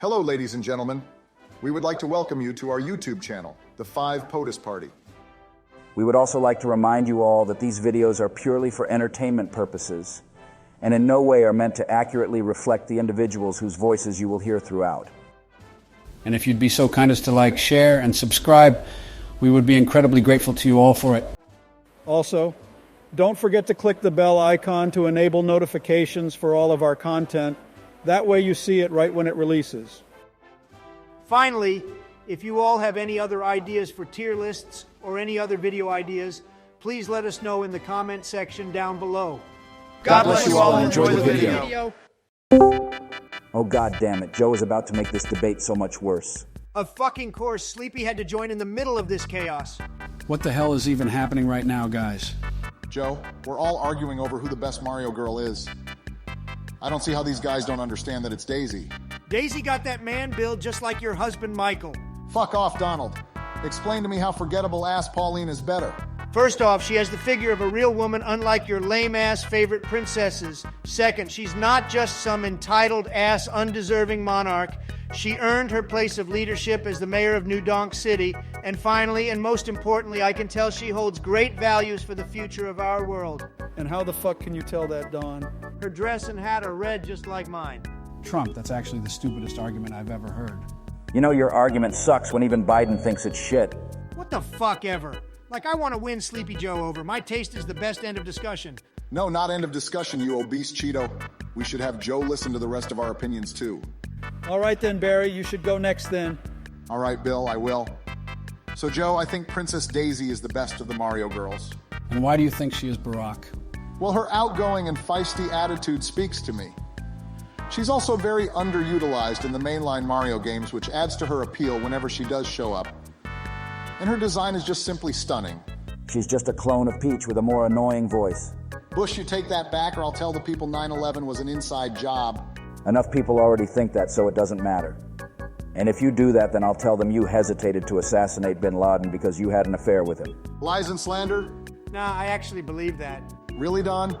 Hello, ladies and gentlemen. We would like to welcome you to our YouTube channel, the 5 POTUS Party. We would also like to remind you all that these videos are purely for entertainment purposes and in no way are meant to accurately reflect the individuals whose voices you will hear throughout. And if you'd be so kind as to like, share, and subscribe, we would be incredibly grateful to you all for it. Also, don't forget to click the bell icon to enable notifications for all of our content. That way you see it right when it releases. Finally, if you all have any other ideas for tier lists or any other video ideas, please let us know in the comment section down below. God bless you all and enjoy the video. Oh, God damn it. Joe is about to make this debate so much worse. Of fucking course, Sleepy had to join in the middle of this chaos. What the hell is even happening right now, guys? Joe, we're all arguing over who the best Mario girl is. I don't see how these guys don't understand that it's Daisy. Daisy got that man build just like your husband, Michael. Fuck off, Donald. Explain to me how forgettable ass Pauline is better. First off, she has the figure of a real woman, unlike your lame-ass favorite princesses. Second, she's not just some entitled-ass, undeserving monarch. She earned her place of leadership as the mayor of New Donk City. And finally, and most importantly, I can tell she holds great values for the future of our world. And how the fuck can you tell that, Dawn? Her dress and hat are red just like mine. Trump, that's actually the stupidest argument I've ever heard. You know your argument sucks when even Biden thinks it's shit. What the fuck ever? Like, I want to win Sleepy Joe over. My taste is the best, end of discussion. No, not end of discussion, you obese Cheeto. We should have Joe listen to the rest of our opinions too. All right then, Barry, you should go next then. All right, Bill, I will. So Joe, I think Princess Daisy is the best of the Mario girls. And why do you think she is Barack? Well, her outgoing and feisty attitude speaks to me. She's also very underutilized in the mainline Mario games, which adds to her appeal whenever she does show up. And her design is just simply stunning. She's just a clone of Peach with a more annoying voice. Bush, you take that back or I'll tell the people 9/11 was an inside job. Enough people already think that, so it doesn't matter. And if you do that, then I'll tell them you hesitated to assassinate bin Laden because you had an affair with him. Lies and slander? Nah, I actually believe that. Really, Don?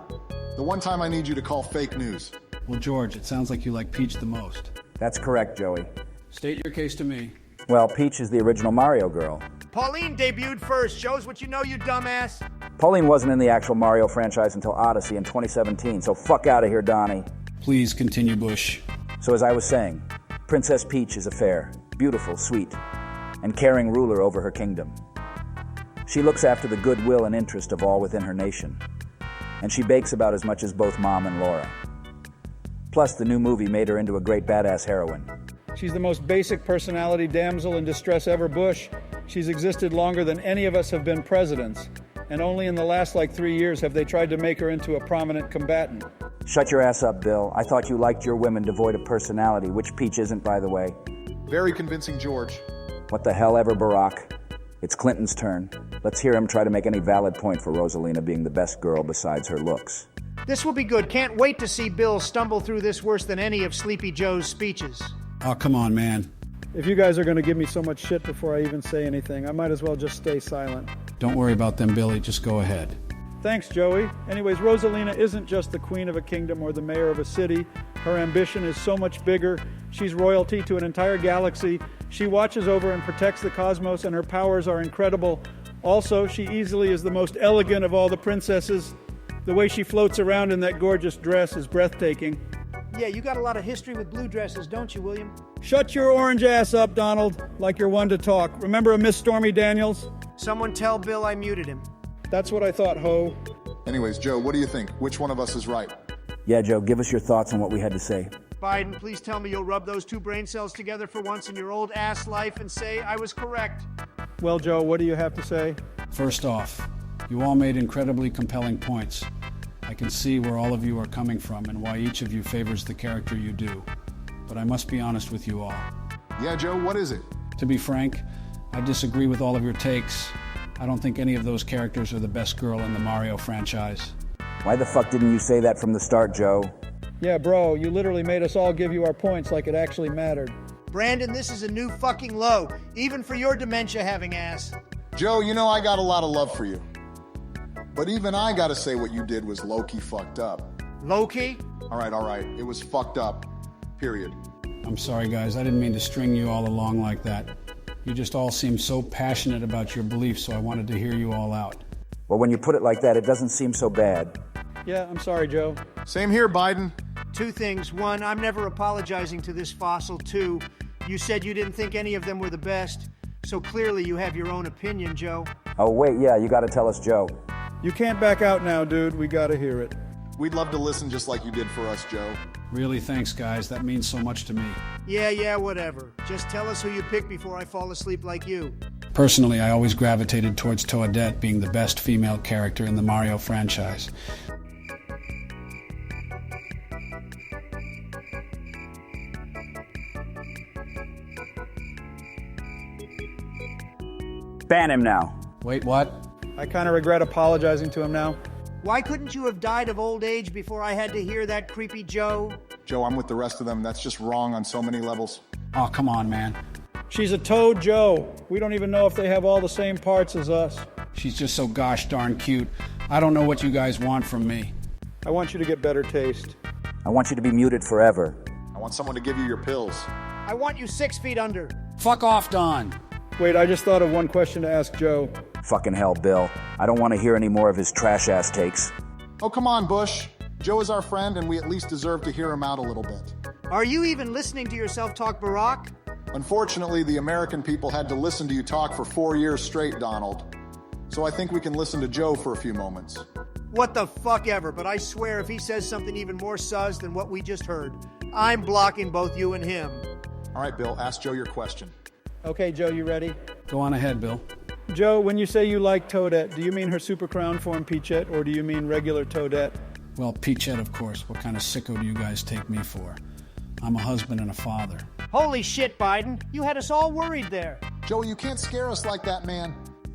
The one time I need you to call fake news. Well, George, it sounds like you like Peach the most. That's correct, Joey. State your case to me. Well, Peach is the original Mario girl. Pauline debuted first. Shows what you know, you dumbass. Pauline wasn't in the actual Mario franchise until Odyssey in 2017, so fuck out of here, Donnie. Please continue, Bush. So as I was saying, Princess Peach is a fair, beautiful, sweet, and caring ruler over her kingdom. She looks after the goodwill and interest of all within her nation, and she bakes about as much as both Mom and Laura. Plus, the new movie made her into a great badass heroine. She's the most basic personality damsel in distress ever, Bush. She's existed longer than any of us have been presidents, and only in the last 3 years have they tried to make her into a prominent combatant. Shut your ass up, Bill. I thought you liked your women devoid of personality, which Peach isn't, by the way. Very convincing, George. What the hell ever, Barack. It's Clinton's turn. Let's hear him try to make any valid point for Rosalina being the best girl besides her looks. This will be good. Can't wait to see Bill stumble through this worse than any of Sleepy Joe's speeches. Oh, come on, man. If you guys are going to give me so much shit before I even say anything, I might as well just stay silent. Don't worry about them, Billy. Just go ahead. Thanks, Joey. Anyways, Rosalina isn't just the queen of a kingdom or the mayor of a city. Her ambition is so much bigger. She's royalty to an entire galaxy. She watches over and protects the cosmos, and her powers are incredible. Also, she easily is the most elegant of all the princesses. The way she floats around in that gorgeous dress is breathtaking. Yeah, you got a lot of history with blue dresses, don't you, William? Shut your orange ass up, Donald, like you're one to talk. Remember a Miss Stormy Daniels? Someone tell Bill I muted him. That's what I thought, ho. Anyways, Joe, what do you think? Which one of us is right? Yeah, Joe, give us your thoughts on what we had to say. Biden, please tell me you'll rub those 2 brain cells together for once in your old ass life and say I was correct. Well, Joe, what do you have to say? First off, you all made incredibly compelling points. I can see where all of you are coming from and why each of you favors the character you do. But I must be honest with you all. Yeah, Joe, what is it? To be frank, I disagree with all of your takes. I don't think any of those characters are the best girl in the Mario franchise. Why the fuck didn't you say that from the start, Joe? Yeah, bro, you literally made us all give you our points like it actually mattered. Brandon, this is a new fucking low, even for your dementia-having ass. Joe, you know I got a lot of love for you. But even I gotta say what you did was low-key fucked up. Low-key? All right. It was fucked up. Period. I'm sorry, guys. I didn't mean to string you all along like that. You just all seem so passionate about your beliefs, so I wanted to hear you all out. Well, when you put it like that, it doesn't seem so bad. Yeah, I'm sorry, Joe. Same here, Biden. Two things. One, I'm never apologizing to this fossil. Two, you said you didn't think any of them were the best. So clearly you have your own opinion, Joe. Oh, wait, yeah, you gotta tell us, Joe. You can't back out now, dude. We gotta hear it. We'd love to listen just like you did for us, Joe. Really, thanks, guys. That means so much to me. Yeah, whatever. Just tell us who you picked before I fall asleep like you. Personally, I always gravitated towards Toadette being the best female character in the Mario franchise. Ban him now. Wait, what? I kind of regret apologizing to him now. Why couldn't you have died of old age before I had to hear that creepy Joe? Joe, I'm with the rest of them. That's just wrong on so many levels. Oh, come on, man. She's a Toad Joe. We don't even know if they have all the same parts as us. She's just so gosh darn cute. I don't know what you guys want from me. I want you to get better taste. I want you to be muted forever. I want someone to give you your pills. I want you 6 feet under. Fuck off, Don. Wait, I just thought of one question to ask Joe. Fucking hell, Bill. I don't want to hear any more of his trash-ass takes. Oh, come on, Bush. Joe is our friend, and we at least deserve to hear him out a little bit. Are you even listening to yourself talk, Barack? Unfortunately, the American people had to listen to you talk for 4 years straight, Donald. So I think we can listen to Joe for a few moments. What the fuck ever, but I swear if he says something even more sus than what we just heard, I'm blocking both you and him. All right, Bill, ask Joe your question. Okay, Joe, you ready? Go on ahead, Bill. Joe, when you say you like Toadette, do you mean her Super Crown form Peachette, or do you mean regular Toadette? Well, Peachette, of course. What kind of sicko do you guys take me for? I'm a husband and a father. Holy shit, Biden. You had us all worried there. Joe, you can't scare us like that, man.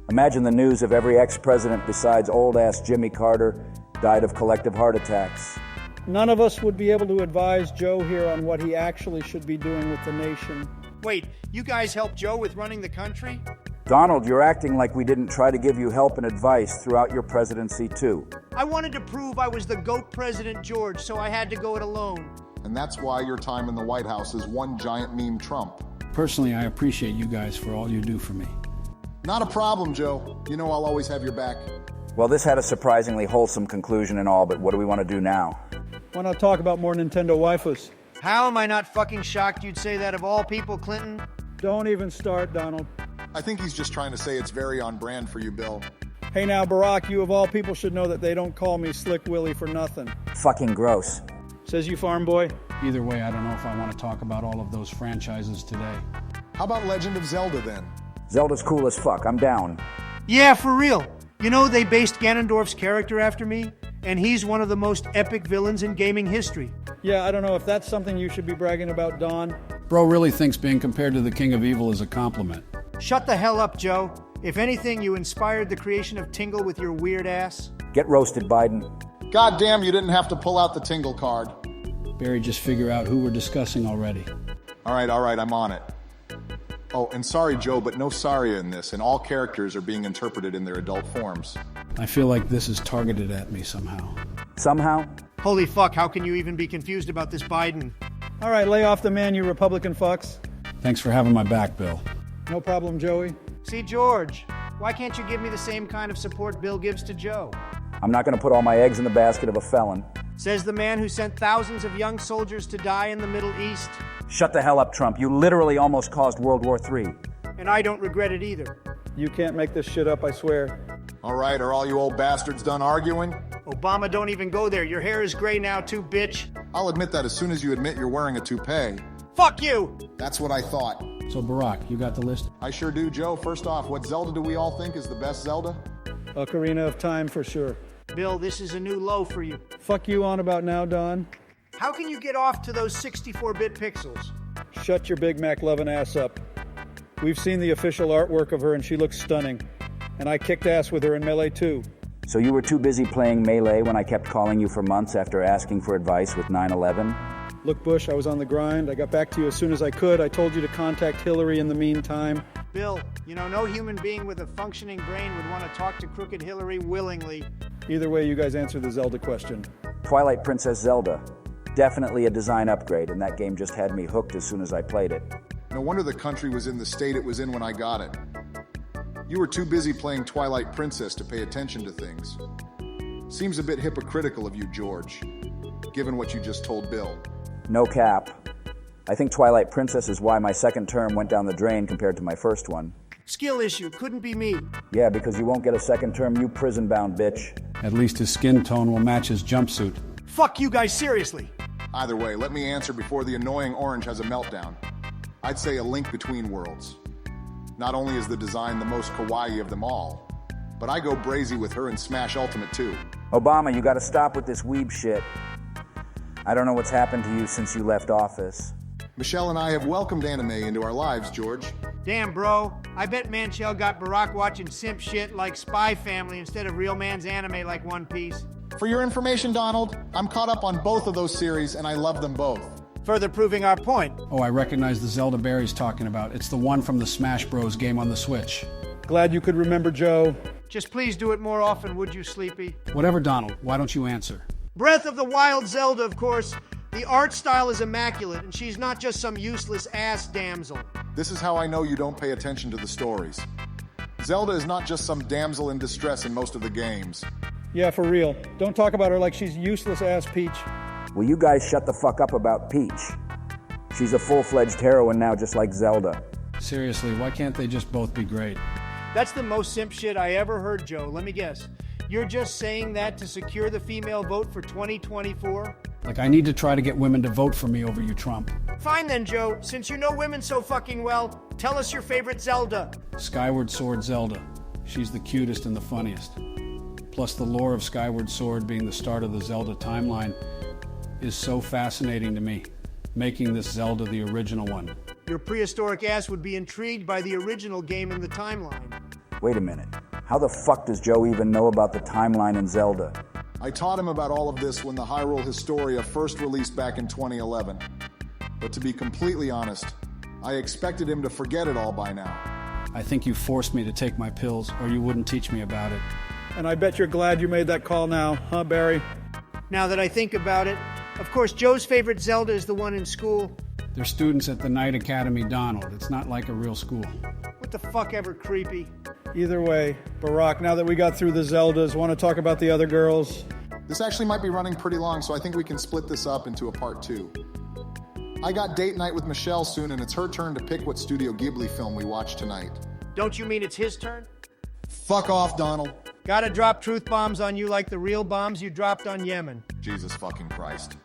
Imagine the news of every ex-president besides old-ass Jimmy Carter died of collective heart attacks. None of us would be able to advise Joe here on what he actually should be doing with the nation. Wait, you guys helped Joe with running the country? Donald, you're acting like we didn't try to give you help and advice throughout your presidency, too. I wanted to prove I was the GOAT President George, so I had to go it alone. And that's why your time in the White House is one giant meme Trump. Personally, I appreciate you guys for all you do for me. Not a problem, Joe. You know I'll always have your back. Well, this had a surprisingly wholesome conclusion and all, but what do we want to do now? Why not talk about more Nintendo waifus? How am I not fucking shocked you'd say that of all people, Clinton? Don't even start, Donald. I think he's just trying to say it's very on brand for you, Bill. Hey now, Barack, you of all people should know that they don't call me Slick Willie for nothing. Fucking gross. Says you, farm boy. Either way, I don't know if I want to talk about all of those franchises today. How about Legend of Zelda, then? Zelda's cool as fuck. I'm down. Yeah, for real. You know, they based Ganondorf's character after me, and he's one of the most epic villains in gaming history. Yeah, I don't know if that's something you should be bragging about, Don. Bro really thinks being compared to the King of Evil is a compliment. Shut the hell up, Joe. If anything, you inspired the creation of Tingle with your weird ass. Get roasted, Biden. God damn, you didn't have to pull out the tingle card. Barry, just figure out who we're discussing already. All right, I'm on it. Oh, and sorry, Joe, but no sorry in this, and all characters are being interpreted in their adult forms. I feel like this is targeted at me somehow. Somehow? Holy fuck, how can you even be confused about this Biden? All right, lay off the man, you Republican fucks. Thanks for having my back, Bill. No problem, Joey. See, George, why can't you give me the same kind of support Bill gives to Joe? I'm not going to put all my eggs in the basket of a felon. Says the man who sent thousands of young soldiers to die in the Middle East. Shut the hell up, Trump. You literally almost caused World War III. And I don't regret it either. You can't make this shit up, I swear. All right, are all you old bastards done arguing? Obama, don't even go there. Your hair is gray now too, bitch. I'll admit that as soon as you admit you're wearing a toupee. Fuck you! That's what I thought. So, Barack, you got the list? I sure do, Joe. First off, what Zelda do we all think is the best Zelda? Ocarina of Time for sure. Bill, this is a new low for you. Fuck you on about now, Don. How can you get off to those 64-bit pixels? Shut your Big Mac loving ass up. We've seen the official artwork of her and she looks stunning. And I kicked ass with her in Melee too. So you were too busy playing Melee when I kept calling you for months after asking for advice with 9/11? Look, Bush, I was on the grind. I got back to you as soon as I could. I told you to contact Hillary in the meantime. Bill, you know, no human being with a functioning brain would want to talk to crooked Hillary willingly. Either way, you guys answer the Zelda question. Twilight Princess Zelda. Definitely a design upgrade, and that game just had me hooked as soon as I played it. No wonder the country was in the state it was in when I got it. You were too busy playing Twilight Princess to pay attention to things. Seems a bit hypocritical of you, George, given what you just told Bill. No cap. I think Twilight Princess is why my second term went down the drain compared to my first one. Skill issue, couldn't be me. Yeah, because you won't get a second term, you prison-bound bitch. At least his skin tone will match his jumpsuit. Fuck you guys, seriously. Either way, let me answer before the annoying orange has a meltdown. I'd say a link between worlds. Not only is the design the most kawaii of them all, but I go brazy with her in Smash Ultimate too. Obama, you gotta stop with this weeb shit. I don't know what's happened to you since you left office. Michelle and I have welcomed anime into our lives, George. Damn, bro. I bet Manchel got Barack watching simp shit like Spy Family instead of real man's anime like One Piece. For your information, Donald, I'm caught up on both of those series and I love them both. Further proving our point. Oh, I recognize the Zelda Barry's talking about. It's the one from the Smash Bros. Game on the Switch. Glad you could remember, Joe. Just please do it more often, would you, Sleepy? Whatever, Donald. Why don't you answer? Breath of the Wild Zelda, of course. The art style is immaculate, and she's not just some useless ass damsel. This is how I know you don't pay attention to the stories. Zelda is not just some damsel in distress in most of the games. Yeah, for real. Don't talk about her like she's useless ass Peach. Will you guys shut the fuck up about Peach? She's a full-fledged heroine now, just like Zelda. Seriously, why can't they just both be great? That's the most simp shit I ever heard, Joe. Let me guess. You're just saying that to secure the female vote for 2024? Like, I need to try to get women to vote for me over you, Trump. Fine then, Joe. Since you know women so fucking well, tell us your favorite Zelda. Skyward Sword Zelda. She's the cutest and the funniest. Plus, the lore of Skyward Sword being the start of the Zelda timeline is so fascinating to me, making this Zelda the original one. Your prehistoric ass would be intrigued by the original game in the timeline. Wait a minute. How the fuck does Joe even know about the timeline in Zelda? I taught him about all of this when the Hyrule Historia first released back in 2011. But to be completely honest, I expected him to forget it all by now. I think you forced me to take my pills, or you wouldn't teach me about it. And I bet you're glad you made that call now, huh, Barry? Now that I think about it, of course, Joe's favorite Zelda is the one in school. They're students at the Knight Academy, Donald. It's not like a real school. What the fuck ever, creepy? Either way, Barack, now that we got through the Zeldas, want to talk about the other girls? This actually might be running pretty long, so I think we can split this up into a part 2. I got date night with Michelle soon, and it's her turn to pick what Studio Ghibli film we watch tonight. Don't you mean it's his turn? Fuck off, Donald. Gotta drop truth bombs on you like the real bombs you dropped on Yemen. Jesus fucking Christ.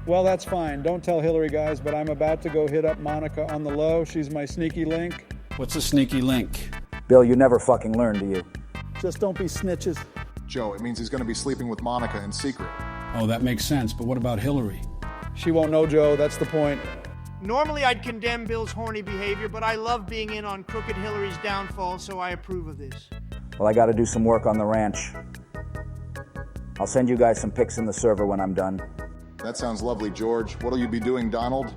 Well, that's fine. Don't tell Hillary, guys, but I'm about to go hit up Monica on the low. She's my sneaky link. What's a sneaky link? Bill, you never fucking learn, do you? Just don't be snitches. Joe, it means he's going to be sleeping with Monica in secret. Oh, that makes sense, but what about Hillary? She won't know, Joe. That's the point. Normally I'd condemn Bill's horny behavior, but I love being in on crooked Hillary's downfall, so I approve of this. Well, I gotta do some work on the ranch. I'll send you guys some pics in the server when I'm done. That sounds lovely, George. What'll you be doing, Donald?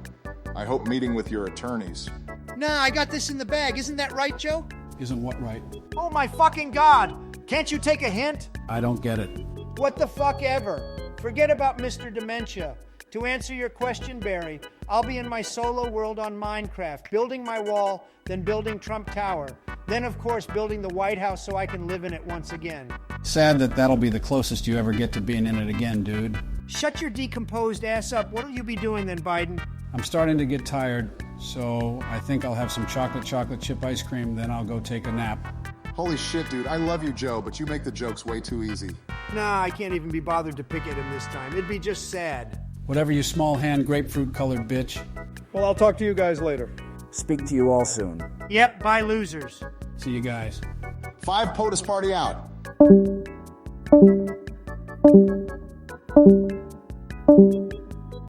I hope meeting with your attorneys. Nah, I got this in the bag. Isn't that right, Joe? Isn't what right? Oh my fucking God! Can't you take a hint? I don't get it. What the fuck ever? Forget about Mr. Dementia. To answer your question, Barry, I'll be in my solo world on Minecraft, building my wall, then building Trump Tower. Then, of course, building the White House so I can live in it once again. Sad that that'll be the closest you ever get to being in it again, dude. Shut your decomposed ass up. What'll you be doing then, Biden? I'm starting to get tired, so I think I'll have some chocolate chip ice cream, then I'll go take a nap. Holy shit, dude. I love you, Joe, but you make the jokes way too easy. Nah, I can't even be bothered to pick at him this time. It'd be just sad. Whatever, you small hand grapefruit-colored bitch. Well, I'll talk to you guys later. Speak to you all soon. Yep, bye losers. See you guys. 5 POTUS party out.